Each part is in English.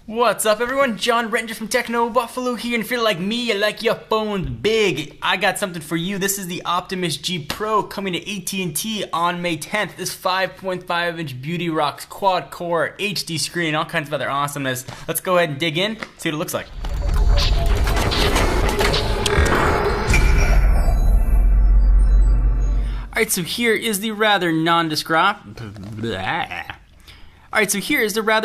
What's up everyone, John Renger from Techno Buffalo here, and if you're like me, you like your phones big, I got something for you. This is the Optimus G Pro coming to AT&T on May 10th. This 5.5 inch beauty rocks quad core HD screen, all kinds of other awesomeness. Let's go ahead and dig in, see what it looks like. Alright, so here is the rather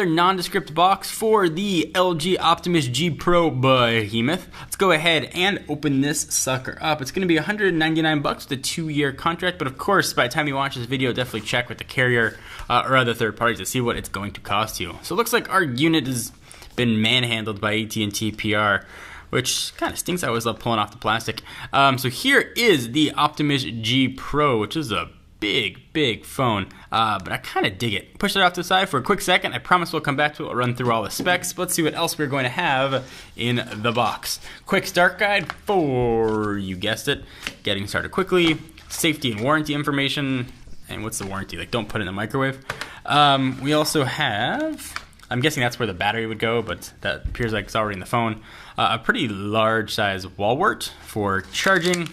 nondescript box for the LG Optimus G Pro behemoth. Let's go ahead and open this sucker up. It's going to be $199 with a 2-year contract, but of course, by the time you watch this video, definitely check with the carrier or other third parties to see what it's going to cost you. So it looks like our unit has been manhandled by AT&T PR, which kind of stinks. I always love pulling off the plastic. So here is the Optimus G Pro, which is a big phone, but I kind of dig it. Push it off to the side for a quick second. I promise we'll come back to it. We'll run through all the specs. But let's see what else we're going to have in the box. Quick start guide for, you guessed it, getting started quickly, safety and warranty information, and what's the warranty? Like, don't put it in the microwave. We also have, I'm guessing that's where the battery would go, but that appears like it's already in the phone. A pretty large size wall wart for charging,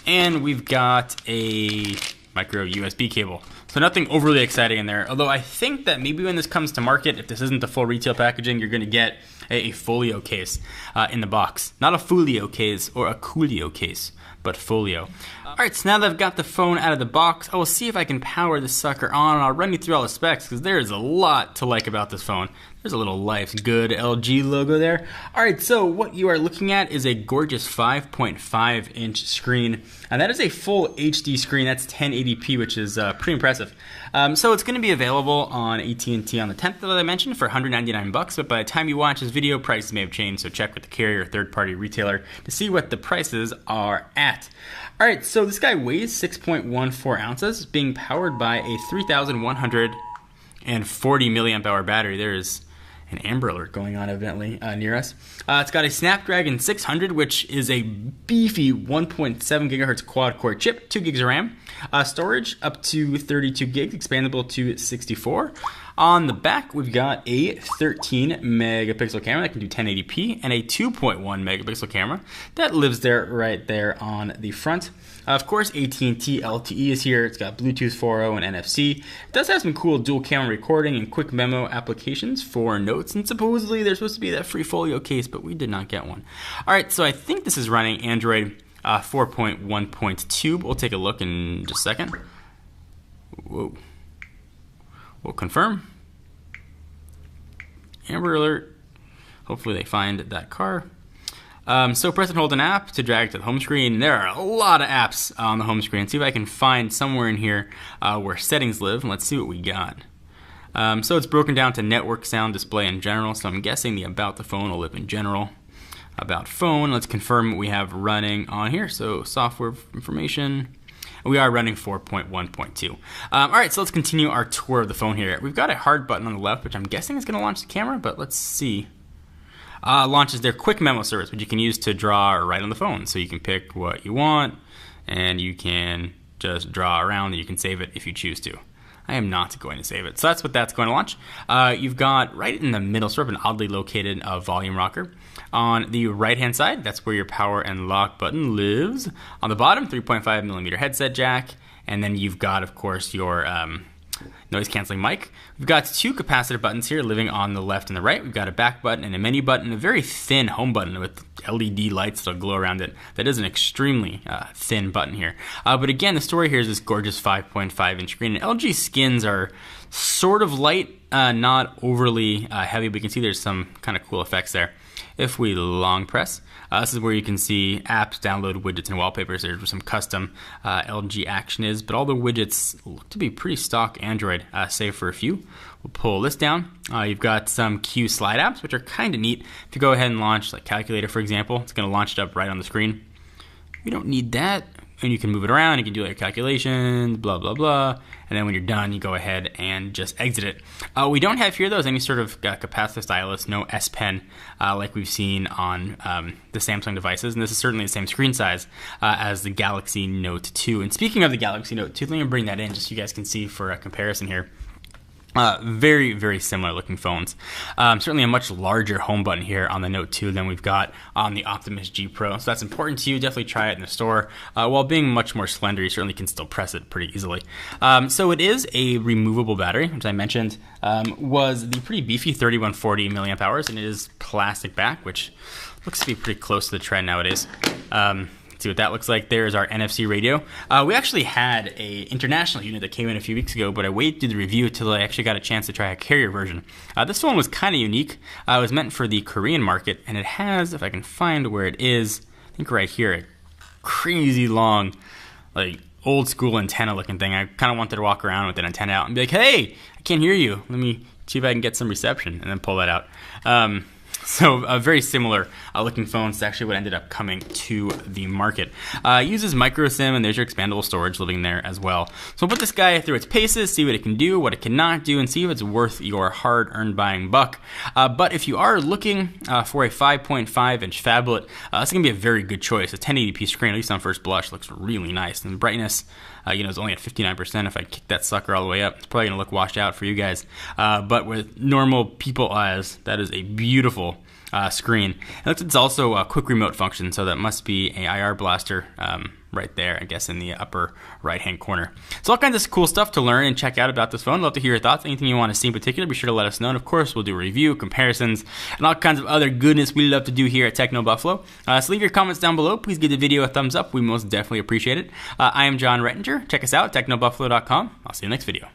and we've got a micro USB cable. So nothing overly exciting in there, although I think that maybe when this comes to market, if this isn't the full retail packaging, you're going to get a folio case in the box. Not a folio case or a coolio case, but folio. Alright, so now that I've got the phone out of the box, I will see if I can power this sucker on, and I'll run you through all the specs, because there is a lot to like about this phone. There's a little Life's Good LG logo there. Alright, so what you are looking at is a gorgeous 5.5 inch screen, and that is a full HD screen. That's 1080p, which is pretty impressive. So it's going to be available on AT&T on the 10th, that I mentioned, for $199, but by the time you watch this video, prices may have changed, so check with the carrier or third-party retailer to see what the prices are at. Alright, so this guy weighs 6.14 ounces, being powered by a 3,140 milliamp hour battery. There is an Amber Alert going on evidently near us. It's got a Snapdragon 600, which is a beefy 1.7 gigahertz quad core chip, 2 gigs of RAM, storage up to 32 gigs, expandable to 64. On the back, we've got a 13 megapixel camera that can do 1080p and a 2.1 megapixel camera that lives there right there on the front. Of course, AT&T LTE is here. It's got Bluetooth 4.0 and NFC. It does have some cool dual camera recording and quick memo applications for notes, and supposedly there's supposed to be that free folio case, but we did not get one. All right, so I think this is running Android 4.1.2. We'll take a look in just a second. Whoa. We'll confirm. Amber Alert. Hopefully they find that car. So press and hold an app to drag to the home screen. There are a lot of apps on the home screen. See if I can find somewhere in here where settings live, and let's see what we got. So it's broken down to network, sound, display, and general. So I'm guessing the About the Phone will live in general. About Phone, let's confirm what we have running on here. So software information. We are running 4.1.2. Alright, so let's continue our tour of the phone here. We've got a hard button on the left, which I'm guessing is going to launch the camera, but let's see. Launches their quick memo service, which you can use to draw or write on the phone. So you can pick what you want, and you can just draw around, and you can save it if you choose to. I am not going to save it. So that's what that's going to launch. You've got right in the middle, sort of an oddly located volume rocker. On the right-hand side, that's where your power and lock button lives. On the bottom, 3.5 millimeter headset jack. And then you've got, of course, your noise-canceling mic. We've got 2 capacitor buttons here living on the left and the right. We've got a back button and a menu button, a very thin home button with LED lights that'll glow around it. That is an extremely thin button here. But again, the story here is this gorgeous 5.5 inch screen. And LG skins are sort of light, not overly heavy, but you can see there's some kind of cool effects there. If we long press, this is where you can see apps, download widgets, and wallpapers. There's some custom LG action is, but all the widgets look to be pretty stock Android, save for a few. We'll pull this down. You've got some Q slide apps, which are kind of neat. If you go ahead and launch, like Calculator, for example, it's going to launch it up right on the screen. We don't need that. And you can move it around, you can do your calculations, blah, blah, blah. And then when you're done, you go ahead and just exit it. We don't have here, though, any sort of capacitive stylus, no S Pen like we've seen on the Samsung devices. And this is certainly the same screen size as the Galaxy Note 2. And speaking of the Galaxy Note 2, let me bring that in just so you guys can see for a comparison here. Very, very similar looking phones. Certainly a much larger home button here on the Note 2 than we've got on the Optimus G Pro. So that's important to you. Definitely try it in the store. While being much more slender, you certainly can still press it pretty easily. So it is a removable battery, which I mentioned was the pretty beefy 3140 milliamp hours, and it is plastic back, which looks to be pretty close to the trend nowadays. See what that looks like. There's our NFC radio. We actually had a international unit that came in a few weeks ago, but I waited to do the review until I actually got a chance to try a carrier version. This one was kind of unique. It was meant for the Korean market, and it has, if I can find where it is, I think right here, a crazy long, like old school antenna looking thing. I kind of wanted to walk around with that antenna out and be like, hey, I can't hear you. Let me see if I can get some reception, and then pull that out. So a very similar looking phone. It's actually what ended up coming to the market. Uses micro SIM, and there's your expandable storage living there as well. So we'll put this guy through its paces, see what it can do, what it cannot do, and see if it's worth your hard-earned buying buck. But if you are looking for a 5.5-inch phablet, it's going to be a very good choice. A 1080p screen, at least on first blush, looks really nice. And the brightness, is only at 59%. If I kick that sucker all the way up, it's probably going to look washed out for you guys. But with normal people eyes, that is a beautiful screen. It looks like it's also a quick remote function, so that must be a IR blaster right there, I guess, in the upper right-hand corner. So all kinds of cool stuff to learn and check out about this phone. I'd love to hear your thoughts. Anything you want to see in particular, be sure to let us know. And of course, we'll do a review, comparisons, and all kinds of other goodness we love to do here at Techno Buffalo. So leave your comments down below. Please give the video a thumbs up. We most definitely appreciate it. I am John Rettinger. Check us out, technobuffalo.com. I'll see you in the next video.